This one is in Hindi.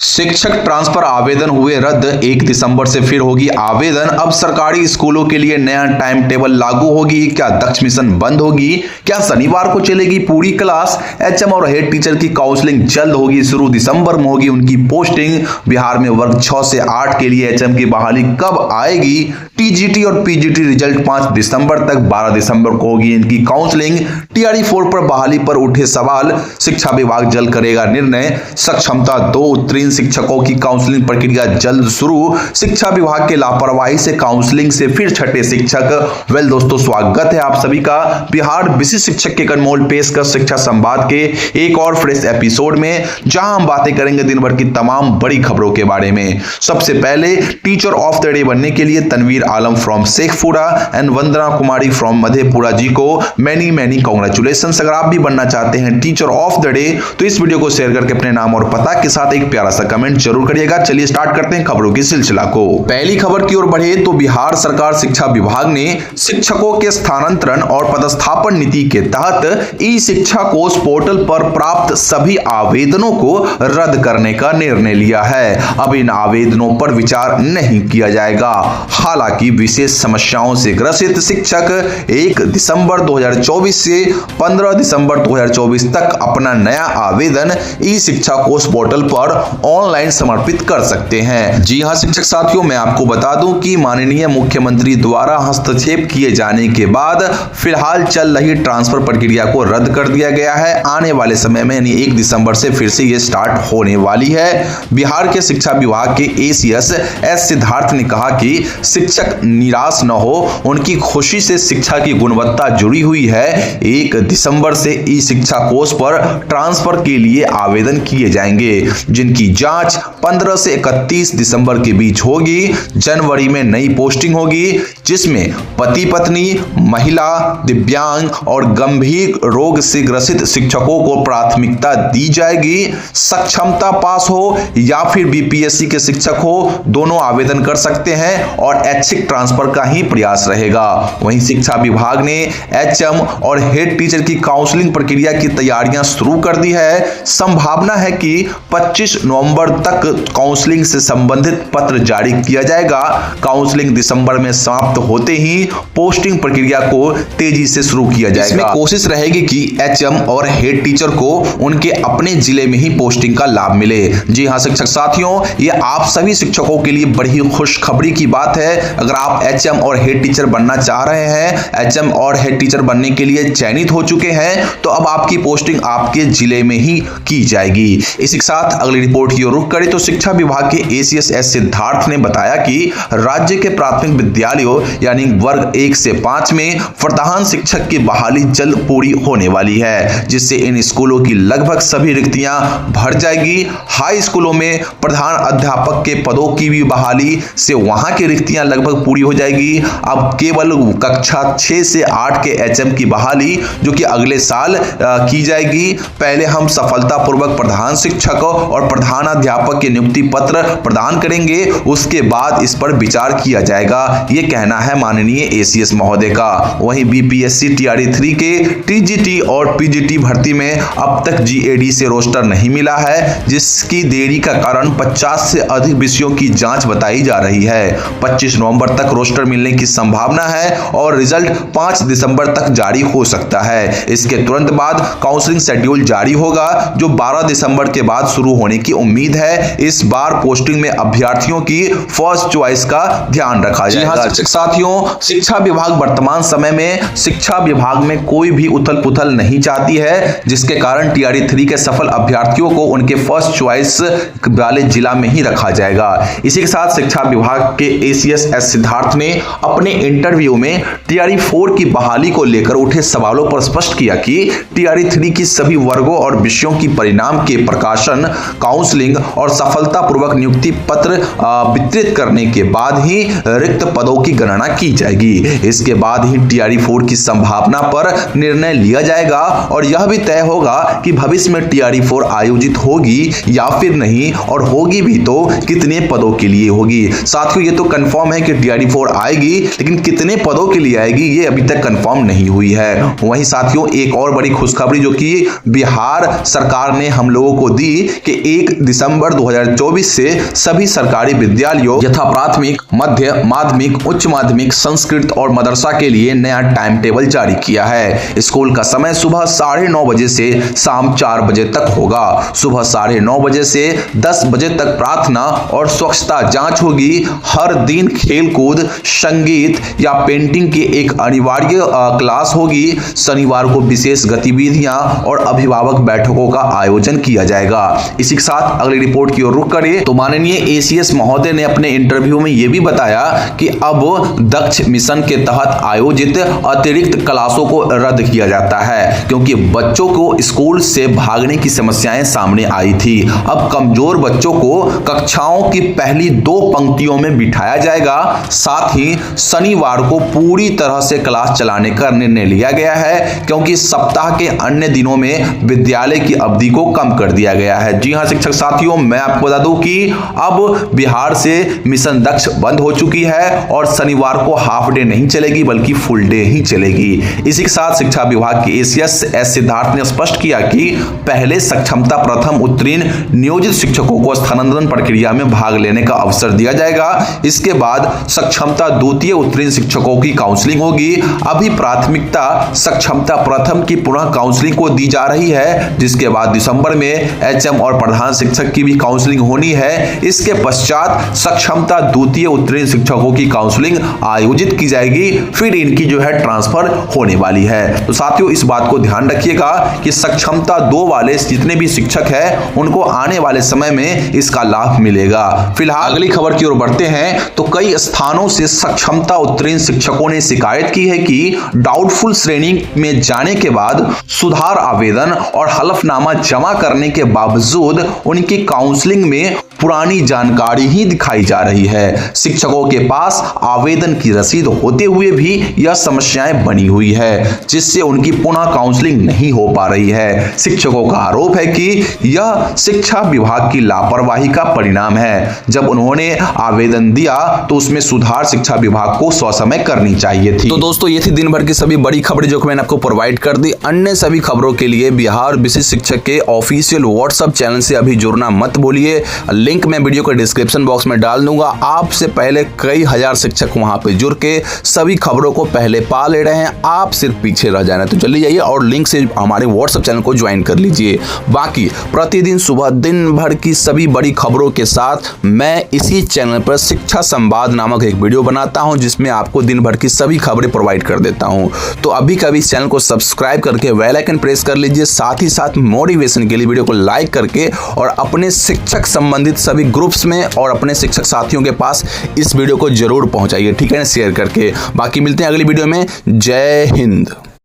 शिक्षक ट्रांसफर आवेदन हुए रद्द, 1 दिसंबर से फिर होगी आवेदन। अब सरकारी स्कूलों के लिए नया टाइम टेबल लागू होगी। क्या दक्ष मिशन बंद होगी? क्या शनिवार को चलेगी पूरी क्लास? एचएम और हेड टीचर की काउंसलिंग जल्द होगी शुरू, दिसंबर में होगी उनकी पोस्टिंग। बिहार में वर्ग 6 से 8 के लिए एचएम की बहाली कब आएगी? टीजीटी और पीजीटी रिजल्ट 5 दिसंबर तक, 12 दिसंबर को होगी इनकी काउंसलिंग। टीआरई 4 पर बहाली पर उठे सवाल, शिक्षा विभाग जल्द करेगा निर्णय। सक्षमता 2 उत्तीर्ण शिक्षकों की काउंसलिंग प्रक्रिया जल्द शुरू। शिक्षा विभाग के लापरवाही से काउंसलिंग से फिर छठे शिक्षक। वेल दोस्तों, स्वागत है आप सभी का बिहार विशिष्ट शिक्षक के अनमोल पेशकश शिक्षा संवाद के एक और फ्रेश एपिसोड में, जहां हम बातें करेंगे दिन भर की तमाम बड़ी खबरों के बारे में। सबसे पहले टीचर ऑफ द डे बनने के लिए Tanveer Alam from Sheikhpura and Vandana Kumari from Madhepura ji को मैनी कांग्रेचुलेशन। अगर आप भी बनना चाहते हैं टीचर ऑफ द डे तो इस वीडियो को शेयर करके अपने नाम और पता के साथ एक प्यारा सा कमेंट जरूर करिएगा। चलिए स्टार्ट करते हैं खबरों की सिलसिला को। पहली खबर की ओर बढ़े तो बिहार सरकार शिक्षा विभाग ने शिक्षकों के स्थानांतरण और पदस्थापन नीति के तहत ई शिक्षा कोष पोर्टल पर प्राप्त सभी आवेदनों को रद्द करने का निर्णय लिया है। अब इन आवेदनों पर विचार नहीं किया जाएगा। हालांकि विशेष समस्याओं से ग्रसित शिक्षक 1 दिसंबर 2024 से 15 दिसंबर 2024 तक अपना नया आवेदन ई शिक्षा कोष पोर्टल पर ऑनलाइन समर्पित कर सकते हैं। जी हां शिक्षक साथियों, मैं आपको बता दूं कि माननीय मुख्यमंत्री द्वारा हस्तक्षेप किए जाने के बाद फिलहाल चल रही ट्रांसफर प्रक्रिया को रद्द कर दिया गया है। आने वाले समय में यानी 1 दिसंबर से फिर से ये स्टार्ट होने वाली है। बिहार के शिक्षा विभाग के एसीएस एस सिद्धार्थ ने कहा कि शिक्षक निराश न हो, उनकी खुशी से शिक्षा की गुणवत्ता जुड़ी हुई है। 1 दिसंबर से ई शिक्षा कोष पर ट्रांसफर के लिए आवेदन किए जाएंगे, जिनकी जांच 15 से 31 दिसंबर के बीच होगी। जनवरी में नई पोस्टिंग होगी, जिसमें पति पत्नी, महिला, दिव्यांग और गंभीर रोग से ग्रसित शिक्षकों को प्राथमिकता दी जाएगी। सक्षमता पास हो या फिर बीपीएससी के शिक्षक हो, दोनों आवेदन कर सकते हैं और ऐच्छिक ट्रांसफर का ही प्रयास रहेगा। वहीं शिक्षा विभाग ने एचएम और हेड टीचर की काउंसलिंग प्रक्रिया की तैयारियां शुरू कर दी है। संभावना है कि 25 नवंबर तक काउंसलिंग से संबंधित पत्र जारी किया जाएगा। काउंसलिंग दिसंबर में समाप्त होते ही पोस्टिंग प्रक्रिया को तेजी से शुरू किया जाएगा। इसमें कोशिश रहेगी कि एचएम और हेड टीचर को उनके अपने जिले में ही पोस्टिंग का लाभ मिले। जी हां शिक्षक साथियों, ये आप सभी शिक्षकों के लिए बड़ी खुशखबरी की बात है। अगर आप एचएम और हेड टीचर बनना चाह रहे हैं, एचएम और हेड टीचर बनने के लिए चयनित हो चुके हैं, तो अब आपकी पोस्टिंग आपके जिले में ही की जाएगी। इसी के साथ अगली रिपोर्ट की ओर रुख करें तो शिक्षा विभाग के एसीएस एस सिद्धार्थ ने बताया कि राज्य के प्राथमिक विद्यालयों यानी वर्ग 1 से 5 में प्रधान शिक्षक की बहाली जल्द पूरी होने वाली है, जिससे इन स्कूलों की लगभग सभी रिक्तियां भर जाएगी। हाई स्कूलों में प्रधान अध्यापक के पदों की भी बहाली से वहां की रिक्तियां लगभग पूरी हो जाएगी। अब केवल कक्षा 6 से 8 के एचएम की बहाली जो कि अगले साल की जाएगी। पहले हम सफलतापूर्वक प्रधान शिक्षक और प्रधान अध्यापक के नियुक्ति पत्र प्रदान करेंगे, उसके बाद इस पर विचार किया जाएगा, ये कहना है माननीय एसीएस महोदय का। वहीं बीपीएससी टीआरई 3 के टीजीटी और पीजीटी भर्ती में अब तक जीएडी से रोस्टर नहीं मिला है, जिसकी देरी का कारण 50 से अधिक विषयों की जांच बताई जा रही है। 25 नवंबर तक रोस्टर मिलने की संभावना है और रिजल्ट 5 दिसंबर तक जारी हो सकता है। इसके तुरंत बाद काउंसलिंग शेड्यूल जारी होगा, जो 12 दिसंबर के बाद शुरू होने की उम्मीद है। इस बार पोस्टिंग में अभ्यर्थियों की फर्स्ट चॉइस का ध्यान रखा जाएगा। शिक्षक साथियों, शिक्षा विभाग वर्तमान समय में शिक्षा विभाग में कोई भी उथल पुथल नहीं चाहती है, जिसके कारण टीआरई 3 के सफल अभ्यर्थियों को उनके फर्स्ट चॉइस वाले जिला में ही रखा जाएगा। इसी के साथ शिक्षा विभाग के एसीएस एस सिद्धार्थ ने अपने इंटरव्यू में टीआरई 4 की बहाली को लेकर उठे सवालों पर स्पष्ट किया कि टीआरई 3 की सभी वर्गों और विषयों की परिणाम के प्रकाशन, काउंसलिंग और सफलतापूर्वक नियुक्ति पत्र वितरित करने के बाद ही रिक्त पदों की गणना की जाएगी। इसके बाद ही टीआरई 4 की संभावना पर निर्णय लिया जाएगा और यह भी तय होगा कि भविष्य में टीआरई 4 आयोजित होगी या फिर नहीं, और होगी भी तो कितने पदों के लिए होगी। साथियों, ये तो कंफर्म है कि टीआरई 4 आएगी, लेकिन कितने पदों के लिए आएगी ये अभी तक कंफर्म नहीं हुई है। वहीं साथियों, एक और बड़ी खुशखबरी जो कि बिहार सरकार ने हम लोगों को दी कि 1 दिसंबर 2024 से सभी सरकारी विद्यालयों यथा प्राथमिक, मध्य माध्यमिक, उच्च माध्यमिक, संस्कृत और मदरसा के लिए नया टाइम टेबल जारी किया है। स्कूल का समय सुबह 9:30 बजे से शाम 4 बजे तक होगा। सुबह 9:30 बजे से 10 बजे तक प्रार्थना और स्वच्छता जांच होगी। हर दिन खेलकूद, संगीत या पेंटिंग की एक अनिवार्य क्लास होगी। शनिवार को विशेष गतिविधियां और अभिभावक बैठकों का आयोजन किया जाएगा। इसी के साथ अगली रिपोर्ट की ओर रुख करें तो माननीय एसीएस महोदय ने अपने इंटरव्यू में यह भी बताया कि अब दक्ष मिशन के तहत आयोजित अतिरिक्त क्लासों को रद्द किया जाता है, क्योंकि बच्चों को स्कूल से भागने की समस्याएं सामने आई थी। अब कमजोर बच्चों को कक्षाओं की पहली 2 पंक्तियों में बिठाया जाएगा। साथ ही शनिवार को पूरी तरह से क्लास चलाने का निर्णय लिया गया है, क्योंकि सप्ताह के अन्य दिनों में विद्यालय की अवधि को कम कर दिया गया है। जी हां शिक्षक साथियों, मैं आपको बता दूं कि अब बिहार से मिशन दक्ष बंद हो चुकी है और शनिवार को हाफ डे नहीं चलेगी बल्कि फुल डे ही चलेगी। इसी के साथ शिक्षा विभाग के एसीएस एस सिद्धार्थ ने स्पष्ट किया कि पहले सक्षमता प्रथम उत्तीर्ण नियोजित शिक्षकों को स्थानांतरण प्रक्रिया में भाग लेने का अवसर दिया जाएगा। इसके बाद सक्षमता द्वितीय उत्तीर्ण शिक्षकों की काउंसलिंग होगी। अभी प्राथमिकता सक्षमता प्रथम की पुनः काउंसलिंग को दी जा रही है, जिसके बाद दिसंबर में एचएम और प्रधान शिक्षक की भी काउंसलिंग होनी है। इसके पश्चात सक्षमता द्वितीय उत्तीर्ण शिक्षकों की काउंसलिंग आयोजित की जाएगी, फिर इनकी जो है ट्रांसफर होने वाली है। तो साथियों इस बात को ध्यान रखिएगा कि सक्षमता 2 वाले जितने भी शिक्षक हैं उनको आने वाले समय में इसका लाभ मिलेगा। फिलहाल अगली खबर की ओर बढ़ते हैं तो कई स्थानों से सक्षमता उत्तीर्ण शिक्षकों ने शिकायत की है कि डाउटफुल श्रेणी में जाने के बाद सुधार आवेदन और हलफनामा जमा करने के बावजूद उनकी काउंसलिंग में पुरानी जानकारी ही दिखाई जा रही है। शिक्षकों के पास आवेदन की रसीद होते हुए भी यह समस्याएं बनी हुई है, जिससे उनकी पुनः काउंसलिंग नहीं हो पा रही है। शिक्षकों का आरोप है कि यह शिक्षा विभाग की लापरवाही का परिणाम है। जब उन्होंने आवेदन दिया तो उसमें सुधार शिक्षा विभाग को ससमय करनी चाहिए थी। तो दोस्तों ये थी दिन भर की सभी बड़ी खबरें जो मैंने आपको प्रोवाइड कर दी। अन्य सभी खबरों के लिए बिहार विशिष्ट शिक्षक के ऑफिशियल व्हाट्सएप चैनल से अभी जुड़ना मत भूलिए। लिंक मैं वीडियो के डिस्क्रिप्शन बॉक्स में डाल दूंगा। आपसे पहले कई हजार शिक्षक वहां पे जुड़ के सभी खबरों को पहले पा ले रहे हैं, आप सिर्फ पीछे रह जाना। तो जल्दी जाइए और लिंक से हमारे व्हाट्सएप चैनल को ज्वाइन कर लीजिए। बाकी प्रतिदिन सुबह दिन भर की सभी बड़ी खबरों के साथ मैं इसी चैनल पर शिक्षा संवाद नामक एक वीडियो बनाता हूं, जिसमें आपको दिन भर की सभी खबरें प्रोवाइड कर देता हूं। तो अभी कभी इस चैनल को सब्सक्राइब करके बेल आइकन प्रेस कर लीजिए। साथ ही साथ मोटिवेशन के लिए वीडियो को लाइक करके और अपने शिक्षक संबंधित सभी ग्रुप्स में और अपने शिक्षक साथियों के पास इस वीडियो को जरूर पहुंचाइए, ठीक है ना, शेयर करके। बाकी मिलते हैं अगली वीडियो में। जय हिंद।